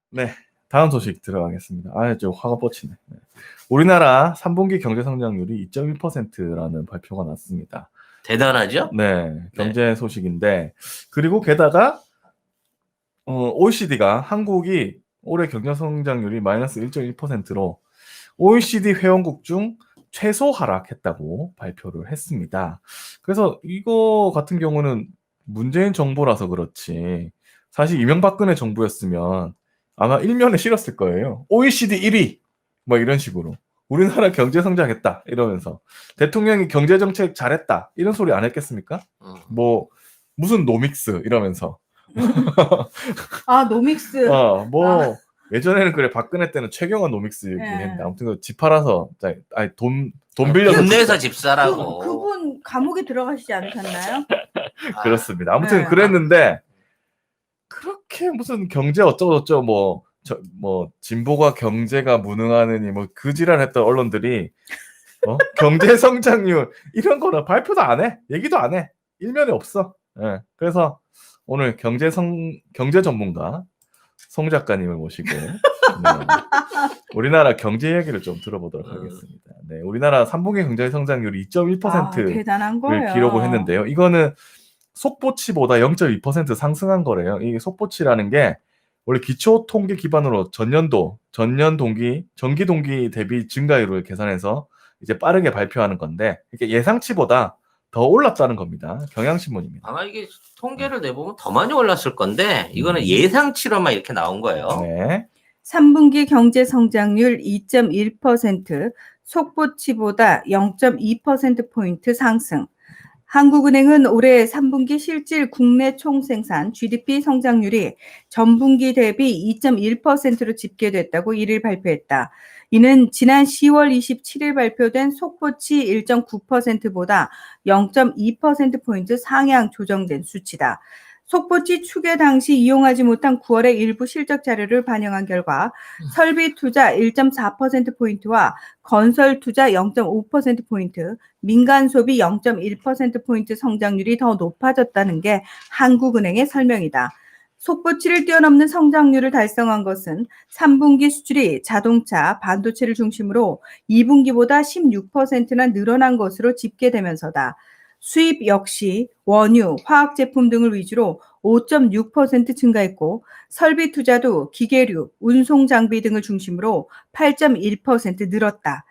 네, 다음 소식 들어가겠습니다. 저 화가 뻗치네. 네. 우리나라 3분기 경제 성장률이 2.1%라는 발표가 났습니다. 대단하죠? 네, 경제 소식인데, 그리고 게다가 OECD가 한국이 올해 경제 성장률이 마이너스 1.1%로 OECD 회원국 중 최소 하락했다고 발표를 했습니다. 그래서 이거 같은 경우는 문재인 정부라서 그렇지, 사실 이명박근혜 정부였으면 아마 일면에 실었을 거예요. OECD 1위 뭐 이런 식으로 우리나라 경제 성장했다 이러면서 대통령이 경제 정책 잘했다 이런 소리 안 했겠습니까? 뭐 무슨 노믹스 이러면서 아, 노믹스. 뭐 예전에는 그래, 박근혜 때는 최경환 노믹스이긴 했는데 아무튼 집 팔아서 아니 돈 빌려서 돈 내서 집 사라고. 그분 감옥에 들어가시지 않으셨나요? 그렇습니다. 아무튼 네. 그랬는데 그렇게 무슨 경제 어쩌고저쩌고 뭐 진보가 경제가 무능하느니 뭐 그 지랄했던 언론들이 경제 성장률 이런 거는 발표도 안 해, 얘기도 안 해, 일면에 없어. 예. 그래서 오늘 경제 전문가 송 작가님을 모시고 우리나라 경제 이야기를 좀 들어보도록 하겠습니다. 네, 우리나라 3분기 경제 성장률이 2.1%를 대단한 거예요. 기록을 했는데요. 이거는 속보치보다 0.2% 상승한 거래요. 이게 속보치라는 게 원래 기초 통계 기반으로 전기 동기 대비 증가율을 계산해서 이제 빠르게 발표하는 건데, 이게 예상치보다 더 올랐다는 겁니다. 경향신문입니다. 아마 이게 통계를 내보면 더 많이 올랐을 건데 이거는 예상치로만 이렇게 나온 거예요. 네. 3분기 경제 성장률 2.1%, 속보치보다 0.2%포인트 상승. 한국은행은 올해 3분기 실질 국내 총생산 GDP 성장률이 전분기 대비 2.1%로 집계됐다고 1일 발표했다. 이는 지난 10월 27일 발표된 속보치 1.9%보다 0.2%포인트 상향 조정된 수치다. 속보치 추계 당시 이용하지 못한 9월의 일부 실적 자료를 반영한 결과 설비 투자 1.4%포인트와 건설 투자 0.5%포인트, 민간 소비 0.1%포인트 성장률이 더 높아졌다는 게 한국은행의 설명이다. 속보치를 뛰어넘는 성장률을 달성한 것은 3분기 수출이 자동차, 반도체를 중심으로 2분기보다 16%나 늘어난 것으로 집계되면서다. 수입 역시 원유, 화학제품 등을 위주로 5.6% 증가했고 설비 투자도 기계류, 운송장비 등을 중심으로 8.1% 늘었다.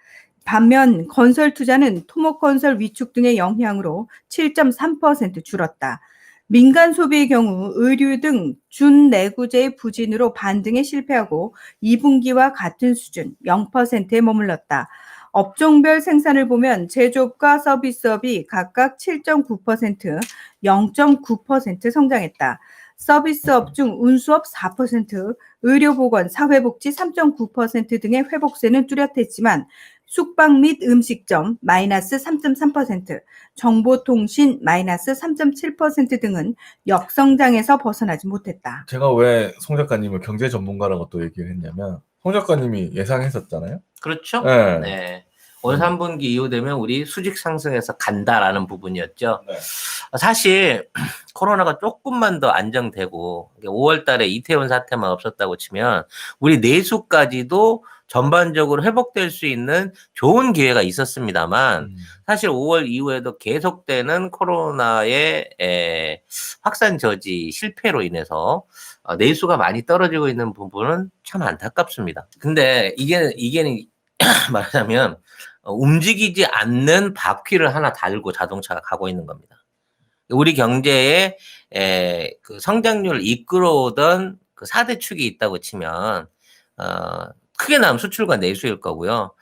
반면 건설 투자는 토목건설 위축 등의 영향으로 7.3% 줄었다. 민간 소비의 경우 의류 등 준내구재의 부진으로 반등에 실패하고 2분기와 같은 수준 0%에 머물렀다. 업종별 생산을 보면 제조업과 서비스업이 각각 7.9%, 0.9% 성장했다. 서비스업 중 운수업 4%, 의료보건, 사회복지 3.9% 등의 회복세는 뚜렷했지만 숙박 및 음식점 마이너스 3.3%, 정보통신 마이너스 3.7% 등은 역성장에서 벗어나지 못했다. 제가 왜 송 작가님을 경제 전문가라고 또 얘기를 했냐면, 송 작가님이 예상했었잖아요. 그렇죠? 네. 네. 올 3분기 이후 되면 우리 수직 상승해서 간다라는 부분이었죠. 네. 사실 코로나가 조금만 더 안정되고 5월 달에 이태원 사태만 없었다고 치면 우리 내수까지도 전반적으로 회복될 수 있는 좋은 기회가 있었습니다만 사실 5월 이후에도 계속되는 코로나의 확산 저지 실패로 인해서 내수가 많이 떨어지고 있는 부분은 참 안타깝습니다. 근데 이게 말하자면 움직이지 않는 바퀴를 하나 달고 자동차가 가고 있는 겁니다. 우리 경제의 그 성장률을 이끌어오던 그 4대 축이 있다고 치면 크게 나면 수출과 내수일 거고요.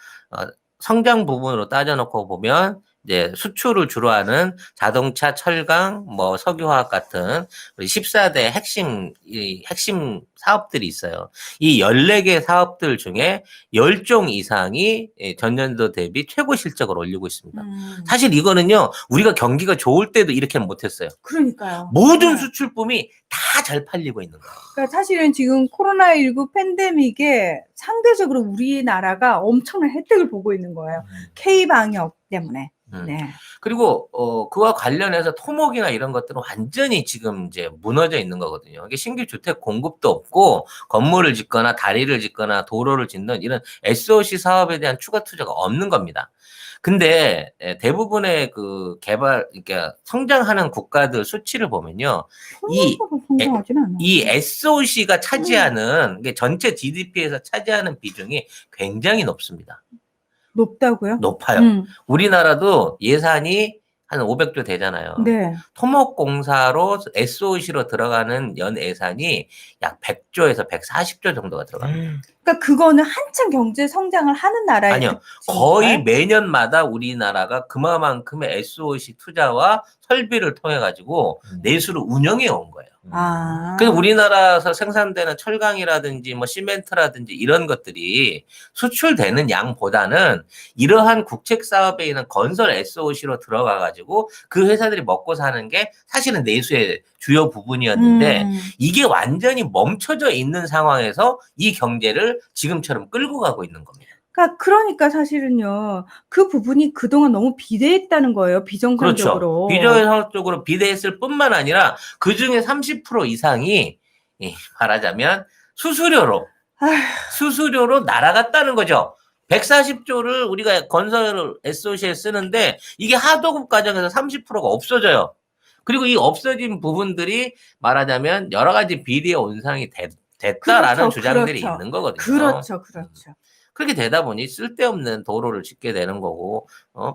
성장 부분으로 따져놓고 보면 이제 수출을 주로 하는 자동차, 철강, 뭐 석유화학 같은 우리 14대 핵심 사업들이 있어요. 이 14개 사업들 중에 10종 이상이 전년도 대비 최고 실적을 올리고 있습니다. 사실 이거는요, 우리가 경기가 좋을 때도 이렇게는 못했어요. 그러니까요. 모든 수출품이 다 잘 팔리고 있는 거예요. 그러니까 사실은 지금 코로나19 팬데믹에 상대적으로 우리나라가 엄청난 혜택을 보고 있는 거예요. K방역 때문에. 네. 그리고 그와 관련해서 토목이나 이런 것들은 완전히 지금 이제 무너져 있는 거거든요. 이게 신규 주택 공급도 없고 건물을 짓거나 다리를 짓거나 도로를 짓는 이런 SOC 사업에 대한 추가 투자가 없는 겁니다. 근데 대부분의 그 개발, 그러니까 성장하는 국가들 수치를 보면요, 생각보다 성장하진 않아. 이 SOC가 차지하는 이게 전체 GDP에서 차지하는 비중이 굉장히 높습니다. 높다고요? 높아요. 우리나라도 예산이 한 500조 되잖아요. 네. 토목공사로 SOC로 들어가는 연 예산이 약 100조에서 140조 정도가 들어갑니다. 그러니까 그거는 한참 경제 성장을 하는 나라의 아니요. 특징인가요? 거의 매년마다 우리나라가 그만큼의 SOC 투자와 설비를 통해 가지고 내수를 운영해 온 거예요. 아. 그래서 우리나라에서 생산되는 철강이라든지 뭐 시멘트라든지 이런 것들이 수출되는 양보다는 이러한 국책 사업에 있는 건설 SOC로 들어가 가지고 그 회사들이 먹고 사는 게 사실은 내수의 주요 부분이었는데 이게 완전히 멈춰져 있는 상황에서 이 경제를 지금처럼 끌고 가고 있는 겁니다. 그러니까 사실은요. 그 부분이 그동안 너무 비대했다는 거예요. 비정상적으로. 그렇죠. 비정상적으로 비대했을 뿐만 아니라 그중에 30% 이상이 말하자면 수수료로 날아갔다는 거죠. 140조를 우리가 건설 SOC에 쓰는데 이게 하도급 과정에서 30%가 없어져요. 그리고 이 없어진 부분들이 말하자면 여러 가지 비리의 온상이 됐다라는 그렇죠, 주장들이 그렇죠. 있는 거거든요. 그렇죠. 그렇게 되다 보니 쓸데없는 도로를 짓게 되는 거고,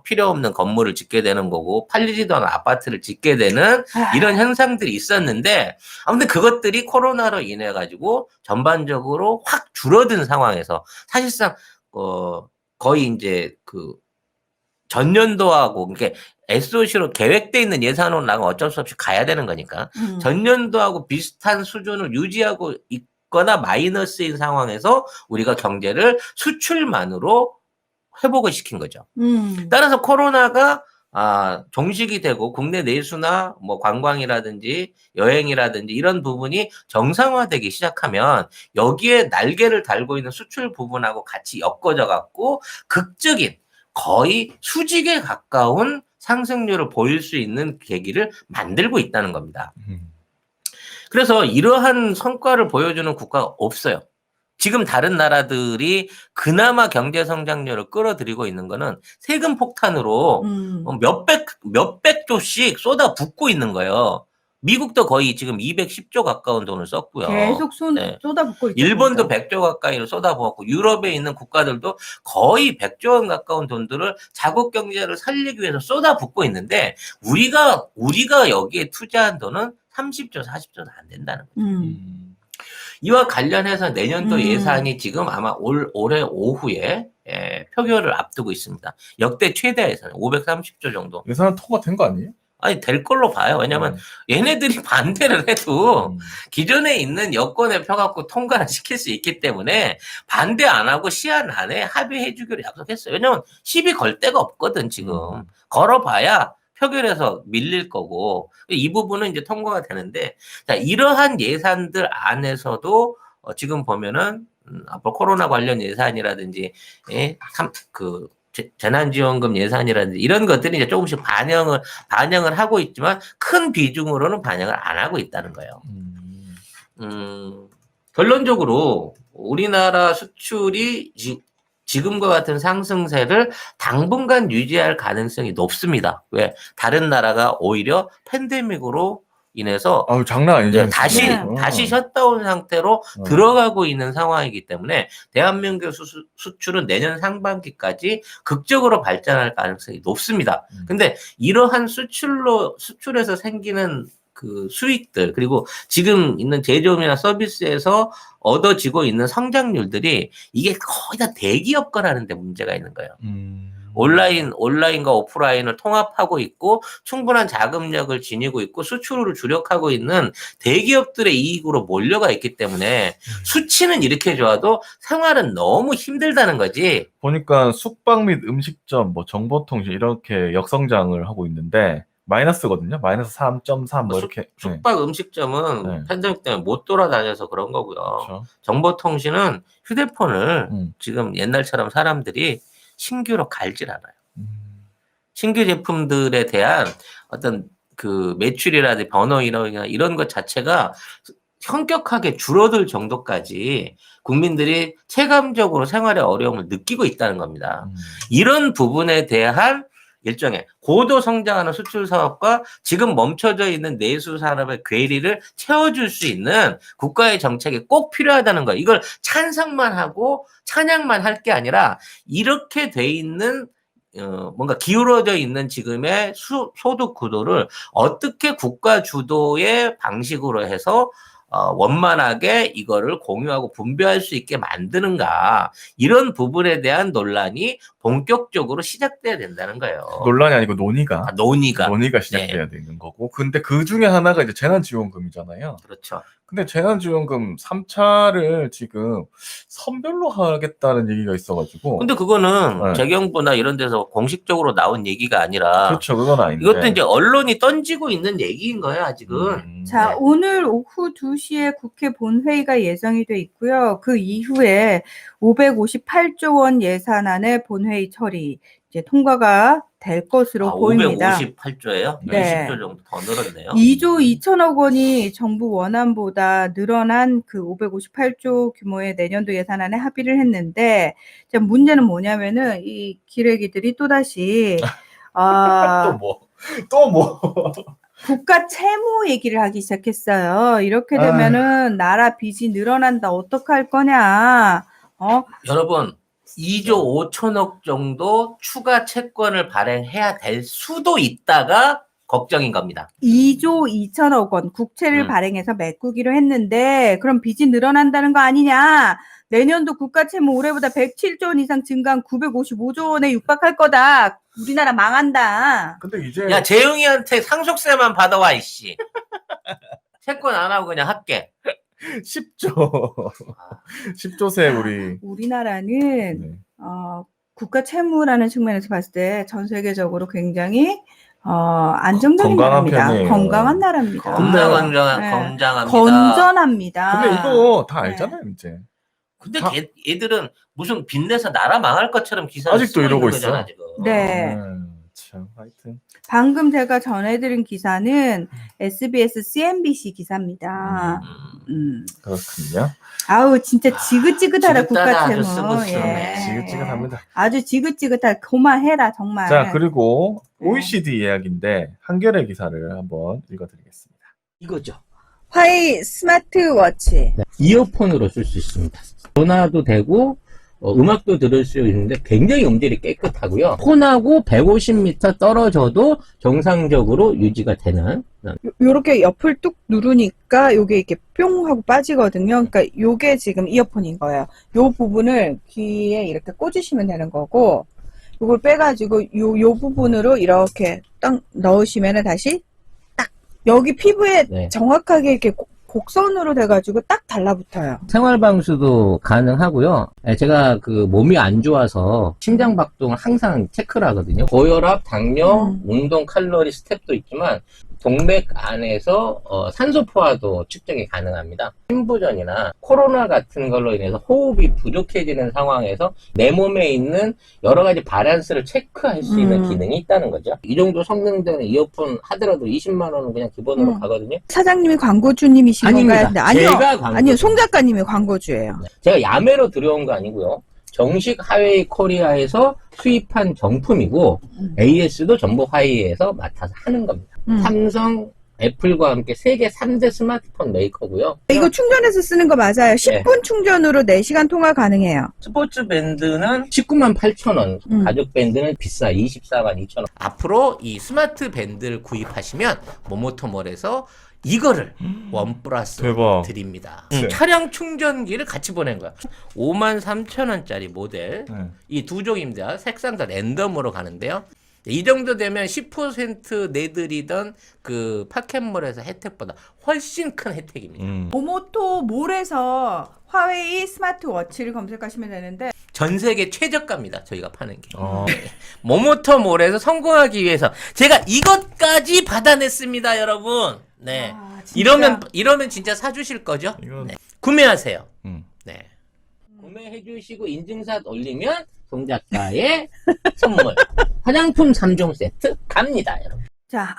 필요 없는 건물을 짓게 되는 거고, 팔리지도 않은 아파트를 짓게 되는 이런 현상들이 있었는데, 아무튼 그것들이 코로나로 인해 가지고 전반적으로 확 줄어든 상황에서 사실상 거의 이제 그 전년도하고, 그러니까 SOC로 계획돼 있는 예산으로 나가면 어쩔 수 없이 가야 되는 거니까 전년도하고 비슷한 수준을 유지하고 거나 마이너스인 상황에서 우리가 경제를 수출만으로 회복을 시킨 거죠. 따라서 코로나가 종식이 되고 국내 내수나 뭐 관광이라든지 여행이라든지 이런 부분이 정상화되기 시작하면 여기에 날개를 달고 있는 수출 부분하고 같이 엮어져 갖고 극적인 거의 수직에 가까운 상승률을 보일 수 있는 계기를 만들고 있다는 겁니다. 그래서 이러한 성과를 보여주는 국가가 없어요. 지금 다른 나라들이 그나마 경제 성장률을 끌어들이고 있는 거는 세금 폭탄으로 몇백 조씩 쏟아붓고 있는 거예요. 미국도 거의 지금 210조 가까운 돈을 썼고요. 계속 쏟아붓고 있죠. 일본도 100조 가까이를 쏟아부었고 유럽에 있는 국가들도 거의 100조 원 가까운 돈들을 자국 경제를 살리기 위해서 쏟아붓고 있는데 우리가 여기에 투자한 돈은 30조, 40조는 안 된다는 거죠. 이와 관련해서 내년도 예산이 지금 아마 올해 오후에 표결을 앞두고 있습니다. 역대 최대 예산 530조 정도. 예산은 통과된 거 아니에요? 아니 될 걸로 봐요. 왜냐하면 얘네들이 반대를 해도 기존에 있는 여권에 펴갖고 통과를 시킬 수 있기 때문에 반대 안 하고 시한 안에 합의해 주기로 약속했어요. 왜냐하면 시비 걸 데가 없거든 지금. 걸어봐야 표결에서 밀릴 거고 이 부분은 이제 통과가 되는데 자 이러한 예산들 안에서도 지금 보면은 앞으로 코로나 관련 예산이라든지 재난지원금 예산이라든지 이런 것들이 이제 조금씩 반영을 하고 있지만 큰 비중으로는 반영을 안 하고 있다는 거예요. 결론적으로 우리나라 수출이 지금과 같은 상승세를 당분간 유지할 가능성이 높습니다. 왜? 다른 나라가 오히려 팬데믹으로 인해서 장난 아니죠. 다시 셧다운 상태로 들어가고 있는 상황이기 때문에 대한민국 수출은 내년 상반기까지 극적으로 발전할 가능성이 높습니다. 근데 이러한 수출에서 생기는 그 수익들 그리고 지금 있는 제조업이나 서비스에서 얻어지고 있는 성장률들이 이게 거의 다 대기업 거라는 데 문제가 있는 거예요. 온라인과 오프라인을 통합하고 있고 충분한 자금력을 지니고 있고 수출을 주력하고 있는 대기업들의 이익으로 몰려가 있기 때문에 수치는 이렇게 좋아도 생활은 너무 힘들다는 거지. 보니까 숙박 및 음식점, 뭐 정보통신 이렇게 역성장을 하고 있는데 마이너스거든요. 마이너스 3.3 뭐 이렇게. 숙박 음식점은 팬데믹 때문에 못 돌아다녀서 그런 거고요. 그렇죠. 정보통신은 휴대폰을 지금 옛날처럼 사람들이 신규로 갈질 않아요. 신규 제품들에 대한 어떤 그 매출이라든지 번호이나 이런 것 자체가 현격하게 줄어들 정도까지 국민들이 체감적으로 생활의 어려움을 느끼고 있다는 겁니다. 이런 부분에 대한 일종의 고도 성장하는 수출 사업과 지금 멈춰져 있는 내수 산업의 괴리를 채워줄 수 있는 국가의 정책이 꼭 필요하다는 거예요. 이걸 찬성만 하고 찬양만 할 게 아니라 이렇게 돼 있는 뭔가 기울어져 있는 지금의 소득 구도를 어떻게 국가 주도의 방식으로 해서 원만하게 이거를 공유하고 분배할 수 있게 만드는가, 이런 부분에 대한 논란이 본격적으로 시작돼야 된다는 거예요. 논란이 아니고 논의가 논의가 시작돼야 되는 거고, 근데 그 중에 하나가 이제 재난지원금이잖아요. 그렇죠. 근데 재난지원금 3차를 지금 선별로 하겠다는 얘기가 있어가지고. 근데 그거는 네. 재경부나 이런 데서 공식적으로 나온 얘기가 아니라, 그렇죠, 그건 아닌데. 이것도 이제 언론이 던지고 있는 얘기인 거예요, 아직은. 자, 네. 오늘 오후 2시에 국회 본회의가 예정이 돼 있고요. 그 이후에 558조 원 예산안의 본회의 처리, 이제 통과가 될 것으로 보입니다. 558조예요? 네. 20조 정도 더 늘었네요. 2조 2천억 원이 정부 원안보다 늘어난 그 558조 규모의 내년도 예산안에 합의를 했는데, 자, 문제는 뭐냐면은 이 기레기들이 또다시 또 뭐. 국가 채무 얘기를 하기 시작했어요. 이렇게 되면은 나라 빚이 늘어난다. 어떡할 거냐. 여러분, 2조 5천억 정도 추가 채권을 발행해야 될 수도 있다가 걱정인 겁니다. 2조 2천억 원 국채를 발행해서 메꾸기로 했는데 그럼 빚이 늘어난다는 거 아니냐. 내년도 국가 채무 올해보다 107조 원 이상 증가한 955조 원에 육박할 거다. 우리나라 망한다. 근데 이제. 야, 재용이한테 상속세만 받아와, 이씨. 채권 안 하고 그냥 할게. 10조세 우리나라는 네. 국가 채무라는 측면에서 봤을 때 전 세계적으로 굉장히 안정적인 건강한 나라입니다. 편이에요. 건강한 나라입니다. 건강합니다. 건전합니다. 근데 이거 다 알잖아요, 이제. 근데 얘들은 무슨 빚내서 나라 망할 것처럼 기사를 아직도 쓰고 이러고 있는 거잖아, 있어. 지금. 네. 참, 하여튼. 방금 제가 전해드린 기사는 SBS CNBC 기사입니다. 그렇군요. 아우 진짜 지긋지긋하다 국가 아주 채무. 쓰고쓰네. 지긋지긋합니다. 아주 지긋지긋할. 그만해라 정말. 자, 그리고 네. OECD 이야기인데 한겨레 기사를 한번 읽어드리겠습니다. 이거죠. 화이 스마트워치. 네. 이어폰으로 쓸 수 있습니다. 전화도 되고 음악도 들을 수 있는데 굉장히 음질이 깨끗하고요. 폰하고 150m 떨어져도 정상적으로 유지가 되는. 요렇게 옆을 뚝 누르니까 요게 이렇게 뿅 하고 빠지거든요. 그러니까 요게 지금 이어폰인 거예요. 요 부분을 귀에 이렇게 꽂으시면 되는 거고, 요걸 빼가지고 요 부분으로 이렇게 딱 넣으시면은 다시 딱 여기 피부에 네. 정확하게 이렇게 곡선으로 돼가지고 딱 달라붙어요. 생활방수도 가능하고요. 제가 그 몸이 안 좋아서 심장 박동을 항상 체크를 하거든요. 고혈압, 당뇨, 운동 칼로리 스텝도 있지만 동맥 안에서 산소 포화도 측정이 가능합니다. 심부전이나 코로나 같은 걸로 인해서 호흡이 부족해지는 상황에서 내 몸에 있는 여러 가지 바란스를 체크할 수 있는 기능이 있다는 거죠. 이 정도 성능 되는 이어폰 하더라도 20만 원은 그냥 기본으로 가거든요. 사장님이 광고주님이신 아닙니다. 건가요? 아니요. 제가 광고주. 아니요. 송 작가님이 광고주예요. 제가 야매로 들여온 거 아니고요. 정식 하웨이 코리아에서 수입한 정품이고 AS도 전부 화웨이에서 맡아서 하는 겁니다. 삼성, 애플과 함께 세계 3대 스마트폰 메이커고요. 이거 충전해서 쓰는 거 맞아요. 10분 충전으로 4시간 통화 가능해요. 스포츠 밴드는 19만 8천 원, 가죽 밴드는 비싸 24만 2천 원. 앞으로 이 스마트 밴드를 구입하시면 모모토몰에서 이거를 원 플러스 대박. 드립니다. 네. 차량 충전기를 같이 보낸 거야. 53,000원짜리 모델. 네. 이 두 종입니다. 색상 다 랜덤으로 가는데요. 이 정도 되면 10% 내드리던 그 파켓몰에서 혜택보다 훨씬 큰 혜택입니다. 모모토몰에서 화웨이 스마트워치를 검색하시면 되는데 전 세계 최저가입니다. 저희가 파는 게. 모모토몰에서 성공하기 위해서 제가 이것까지 받아냈습니다, 여러분. 네. 이러면 진짜 사주실 거죠? 네. 구매하세요. 네. 구매해주시고 인증샷 올리면 송 작가의 선물. 화장품 3종 세트 갑니다, 여러분. 자,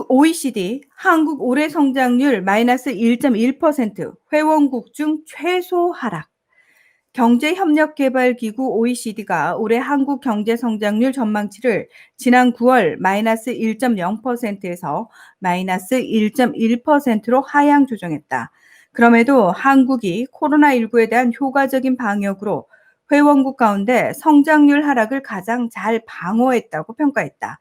OECD, 한국 올해 성장률 마이너스 1.1%, 회원국 중 최소 하락. 경제협력개발기구 OECD가 올해 한국 경제 성장률 전망치를 지난 9월 마이너스 1.0%에서 마이너스 1.1%로 하향 조정했다. 그럼에도 한국이 코로나19에 대한 효과적인 방역으로 회원국 가운데 성장률 하락을 가장 잘 방어했다고 평가했다.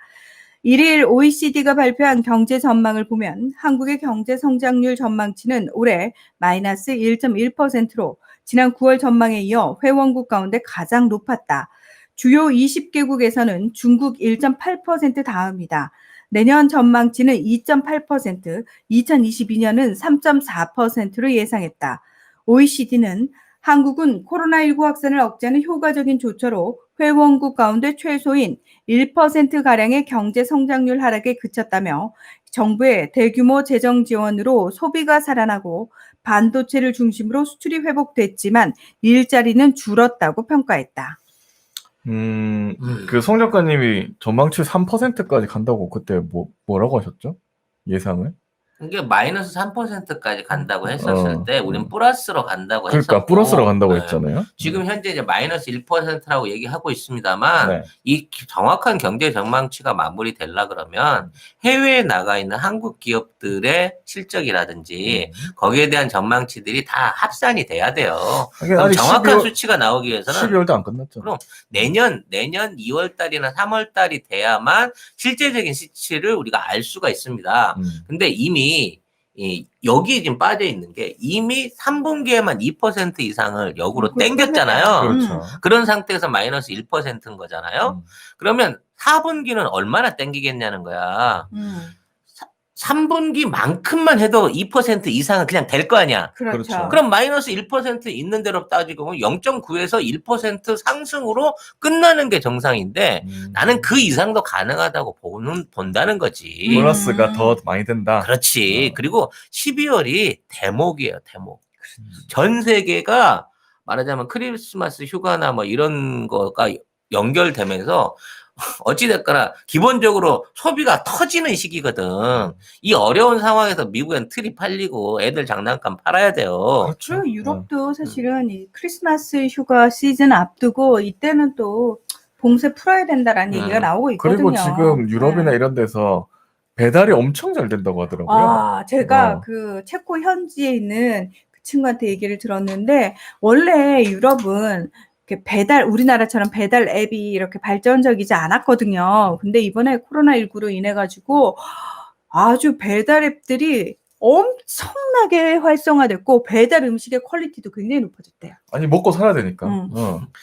1일 OECD가 발표한 경제 전망을 보면 한국의 경제 성장률 전망치는 올해 마이너스 1.1%로 지난 9월 전망에 이어 회원국 가운데 가장 높았다. 주요 20개국에서는 중국 1.8% 다음이다. 내년 전망치는 2.8%, 2022년은 3.4%로 예상했다. OECD는 한국은 코로나19 확산을 억제하는 효과적인 조처로 회원국 가운데 최소인 1%가량의 경제 성장률 하락에 그쳤다며 정부의 대규모 재정 지원으로 소비가 살아나고 반도체를 중심으로 수출이 회복됐지만 일자리는 줄었다고 평가했다. 그 송 작가님이 전망치 3%까지 간다고 그때 뭐라고 하셨죠? 예상을? 이게 마이너스 3%까지 간다고 했었을 때 우린 플러스로 간다고 그러니까 했었고 플러스로 간다고 네. 했잖아요. 지금 현재 이제 마이너스 1%라고 얘기하고 있습니다만 네. 이 정확한 경제 전망치가 마무리되려 그러면 해외에 나가 있는 한국 기업들의 실적이라든지 거기에 대한 전망치들이 다 합산이 돼야 돼요. 그럼 아직 정확한 12월 수치가 나오기 위해서는 12월도 안 끝났죠. 그럼 내년 2월 달이나 3월 달이 돼야만 실제적인 수치를 우리가 알 수가 있습니다. 근데 이미 여기 지금 빠져 있는 게 이미 3분기에만 2% 이상을 역으로 땡겼잖아요. 그렇죠. 그런 상태에서 마이너스 1%인 거잖아요. 그러면 4분기는 얼마나 땡기겠냐는 거야. 3분기만큼만 해도 2% 이상은 그냥 될 거 아니야. 그렇죠. 그럼 마이너스 1% 있는 대로 따지고 0.9에서 1% 상승으로 끝나는 게 정상인데 나는 그 이상도 가능하다고 본다는 거지. 보너스가 더 많이 된다. 그렇지. 그리고 12월이 대목이에요, 대목. 전 세계가 말하자면 크리스마스 휴가나 뭐 이런 거가 연결되면서 어찌됐거나 기본적으로 소비가 터지는 시기거든. 이 어려운 상황에서 미국엔 틀이 팔리고 애들 장난감 팔아야 돼요. 그렇죠. 그리고 유럽도 사실은 이 크리스마스 휴가 시즌 앞두고 이때는 또 봉쇄 풀어야 된다라는 얘기가 나오고 있거든요. 그리고 지금 유럽이나 이런 데서 배달이 엄청 잘 된다고 하더라고요. 아, 제가 그 체코 현지에 있는 그 친구한테 얘기를 들었는데 원래 유럽은 이렇게 배달 우리나라처럼 배달 앱이 이렇게 발전적이지 않았거든요. 근데 이번에 코로나19로 인해 가지고 아주 배달 앱들이 엄청나게 활성화됐고 배달 음식의 퀄리티도 굉장히 높아졌대요. 아니 먹고 살아야 되니까.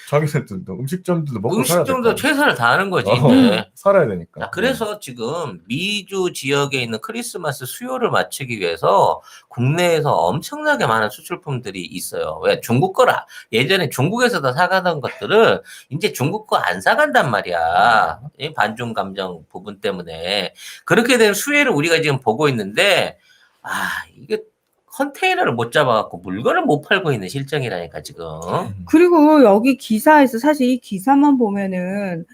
자기들도 음식점들도 먹고 살아야 되니까. 음식점도 최선을 다하는 거지. 이제. 살아야 되니까. 자, 그래서 지금 미주 지역에 있는 크리스마스 수요를 맞추기 위해서 국내에서 엄청나게 많은 수출품들이 있어요. 왜? 중국 거라. 예전에 중국에서도 사가던 것들을 이제 중국 거 안 사간단 말이야. 이 반중 감정 부분 때문에. 그렇게 된 수혜를 우리가 지금 보고 있는데 이게 컨테이너를 못 잡아갖고 물건을 못 팔고 있는 실정이라니까 지금. 그리고 여기 기사에서 사실 이 기사만 보면은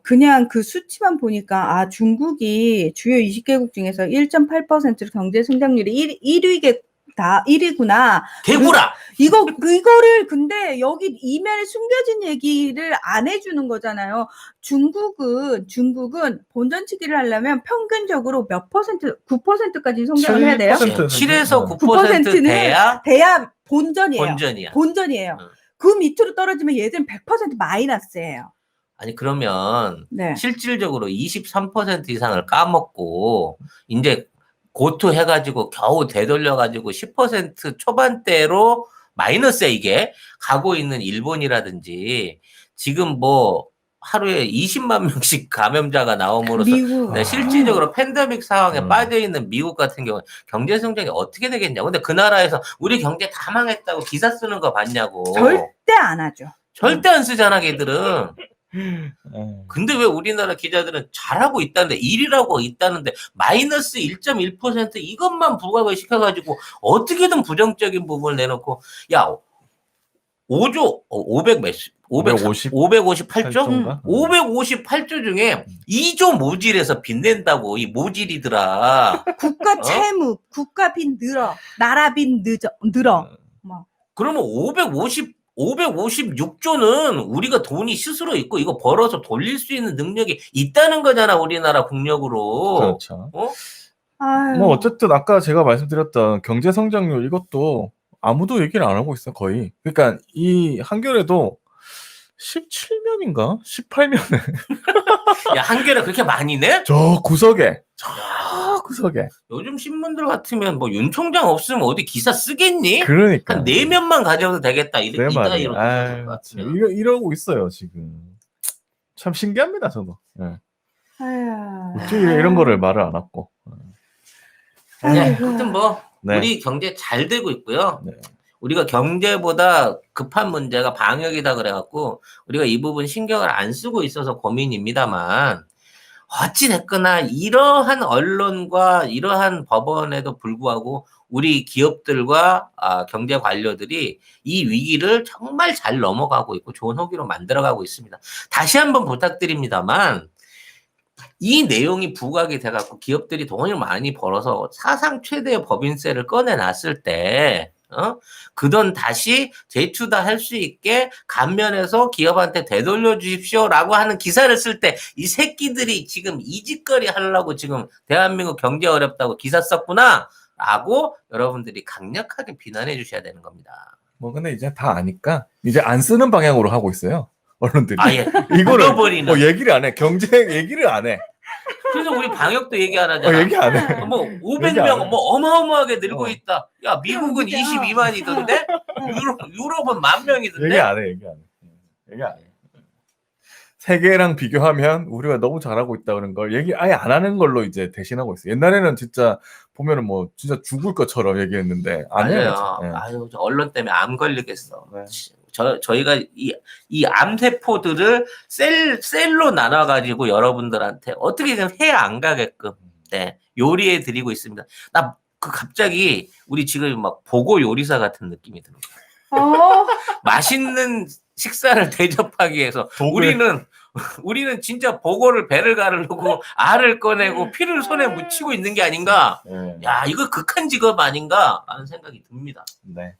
그냥 그 수치만 보니까 중국이 주요 20개국 중에서 1.8% 경제 성장률이 1위구나. 개구라. 이거를 근데 여기 이면에 숨겨진 얘기를 안 해주는 거잖아요. 중국은 본전치기를 하려면 평균적으로 몇 퍼센트, 9%까지 성장을 해야 돼요? 7에서 9% 돼야 본전이에요. 본전이야. 본전이에요. 그 밑으로 떨어지면 얘들은 100% 마이너스예요. 아니 그러면 네. 실질적으로 23% 이상을 까먹고 이제 고투해가지고 겨우 되돌려가지고 10% 초반대로 마이너스에 이게 가고 있는 일본이라든지 지금 뭐 하루에 20만 명씩 감염자가 나옴으로써 실질적으로 팬데믹 상황에 빠져있는 미국 같은 경우는 경제 성장이 어떻게 되겠냐. 근데 그 나라에서 우리 경제 다 망했다고 기사 쓰는 거 봤냐고. 절대 안 하죠. 절대 안 쓰잖아 걔들은. 근데 왜 우리나라 기자들은 잘하고 있다는데 1위라고 있다는데 마이너스 1.1% 이것만 부각을 시켜가지고 어떻게든 부정적인 부분을 내놓고 야 5조 500 몇십 550 558조? 인가? 558조 중에 2조 모질에서 빚낸다고 이 모질이더라. 국가 채무, 국가 빚 늘어, 나라 빚 늘어. 그러면 556조는 우리가 돈이 스스로 있고 이거 벌어서 돌릴 수 있는 능력이 있다는 거잖아, 우리나라 국력으로. 그렇죠. 아유. 뭐 어쨌든 아까 제가 말씀드렸던 경제 성장률 이것도 아무도 얘기를 안 하고 있어 거의. 그러니까 이 한겨레도 17면인가 18면에 야, 한겨레 그렇게 많이 내? 저 구석에 야, 구석에 요즘 신문들 같으면 뭐 윤 총장 없으면 어디 기사 쓰겠니? 그러니까 한 4면만 가져도 되겠다. 내 이따 말이 이러고 이러고 있어요 지금. 참 신기합니다 저도. 예. 아유. 어떻게 이런 거를 말을 안 하고. 네, 아이고. 아무튼 뭐 네. 우리 경제 잘 되고 있고요. 네. 우리가 경제보다 급한 문제가 방역이다 그래갖고 우리가 이 부분 신경을 안 쓰고 있어서 고민입니다만 어찌됐거나 이러한 언론과 이러한 법원에도 불구하고 우리 기업들과 경제 관료들이 이 위기를 정말 잘 넘어가고 있고 좋은 호기로 만들어가고 있습니다. 다시 한번 부탁드립니다만 이 내용이 부각이 돼갖고 기업들이 돈을 많이 벌어서 사상 최대의 법인세를 꺼내놨을 때 그 돈 다시 재투자할 수 있게 감면해서 기업한테 되돌려 주십시오라고 하는 기사를 쓸 때 이 새끼들이 지금 이 짓거리 하려고 지금 대한민국 경제 어렵다고 기사 썼구나라고 여러분들이 강력하게 비난해 주셔야 되는 겁니다. 뭐 근데 이제 다 아니까 이제 안 쓰는 방향으로 하고 있어요 언론들이. 아예 이거를 잃어버리는. 얘기를 안 해. 경제 얘기를 안 해. 그래서 우리 방역도 얘기 안 하잖아. 얘기 안 해. 뭐 얘기 안 해. 500명 뭐 어마어마하게 늘고 어. 있다. 야, 미국은 그냥 22만이던데 유럽은 10,000명이던데. 얘기 안 해. 얘기 안 해. 얘기 안 해. 세계랑 비교하면 우리가 너무 잘하고 있다 그런 걸 얘기 아예 안 하는 걸로 이제 대신하고 있어요. 옛날에는 진짜 보면은 뭐 진짜 죽을 것처럼 얘기했는데 안 해요. 맞아요. 예. 아유, 저 언론 때문에 암 걸리겠어. 네. 저희가 이 암세포들을 셀로 나눠가지고 여러분들한테 어떻게든 해 안 가게끔 네, 요리해 드리고 있습니다. 나 그 갑자기 우리 지금 막 보고 요리사 같은 느낌이 듭니다. 맛있는 식사를 대접하기 위해서 우리는 진짜 보고를 배를 가르고 알을 꺼내고 피를 손에 묻히고 있는 게 아닌가. 예. 야, 이거 극한 직업 아닌가 하는 생각이 듭니다. 네.